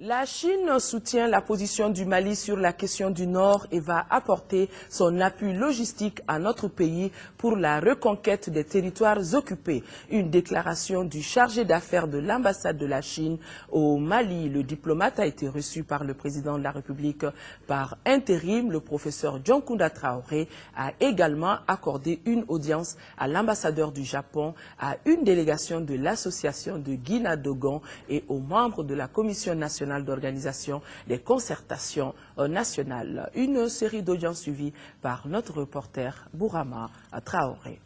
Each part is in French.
La Chine soutient la position du Mali sur la question du Nord et va apporter son appui logistique à notre pays pour la reconquête des territoires occupés. Une déclaration du chargé d'affaires de l'ambassade de la Chine au Mali. Le diplomate a été reçu par le président de la République par intérim. Le professeur Dioncounda Traoré a également accordé une audience à l'ambassadeur du Japon, à une délégation de l'association de Guinadogon et aux membres de la commission nationale d'organisation des concertations nationales. Une série d'audiences suivies par notre reporter Bourama Traoré.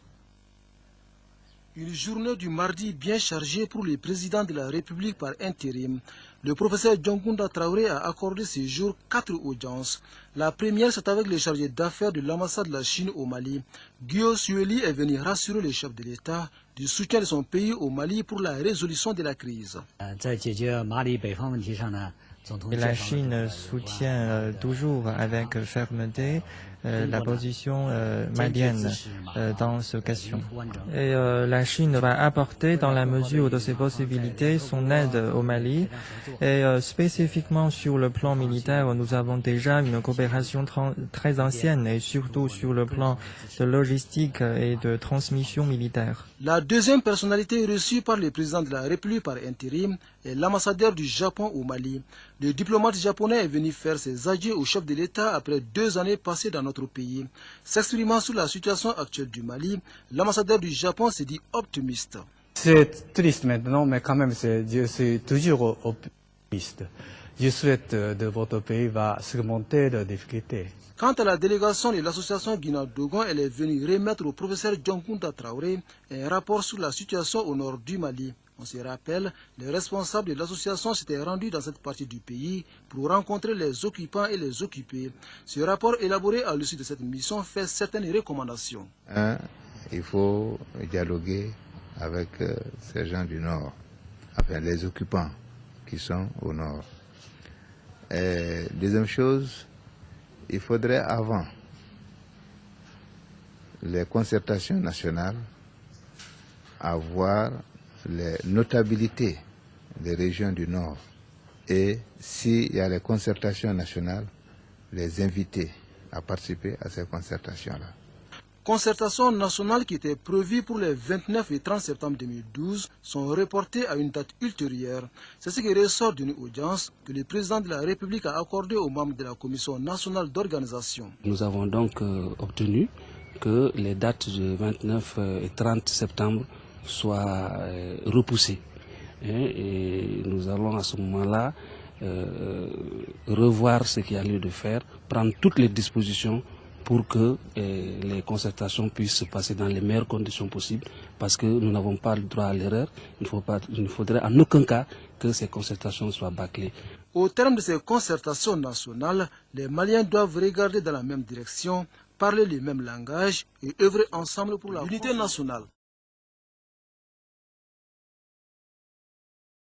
Une journée du mardi bien chargée pour le président de la République par intérim. Le professeur Dioncounda Traoré a accordé ce jour 4 audiences. La première, c'est avec le chargé d'affaires de l'ambassade de la Chine au Mali. Guillaume Sueli est venu rassurer le chef de l'État du soutien de son pays au Mali pour la résolution de la crise. La Chine soutient toujours avec fermeté la position malienne dans cette question. Et la Chine va apporter dans la mesure de ses possibilités son aide au Mali. Et spécifiquement sur le plan militaire, nous avons déjà une coopération très ancienne et surtout sur le plan de logistique et de transmission militaire. La deuxième personnalité reçue par le président de la République par intérim est l'ambassadeur du Japon au Mali. Le diplomate japonais est venu faire ses adieux au chef de l'État après 2 années passées dans notre pays. S'exprimant sur la situation actuelle du Mali, l'ambassadeur du Japon s'est dit optimiste. C'est triste maintenant, mais quand même, je suis toujours optimiste. Je souhaite que votre pays va surmonter les difficultés. Quant à la délégation de l'association Guinadogon, elle est venue remettre au professeur Dioncounda Traoré un rapport sur la situation au nord du Mali. On se rappelle, les responsables de l'association s'étaient rendus dans cette partie du pays pour rencontrer les occupants et les occupés. Ce rapport élaboré à l'issue de cette mission fait certaines recommandations. Il faut dialoguer avec ces gens du nord, enfin les occupants qui sont au nord. Et deuxième chose, il faudrait avant les concertations nationales avoir les notabilités des régions du Nord et s'il y a les concertations nationales, les inviter à participer à ces concertations-là. Concertations nationales qui étaient prévues pour les 29 et 30 septembre 2012 sont reportées à une date ultérieure. C'est ce qui ressort d'une audience que le président de la République a accordée aux membres de la Commission nationale d'organisation. Nous avons donc obtenu que les dates du 29 et 30 septembre soient repoussées. Et nous allons à ce moment-là revoir ce qu'il y a lieu de faire, prendre toutes les dispositions pour que les concertations puissent se passer dans les meilleures conditions possibles, parce que nous n'avons pas le droit à l'erreur. Il ne faudrait en aucun cas que ces concertations soient bâclées. Au terme de ces concertations nationales, les Maliens doivent regarder dans la même direction, parler le même langage et œuvrer ensemble pour l'unité nationale.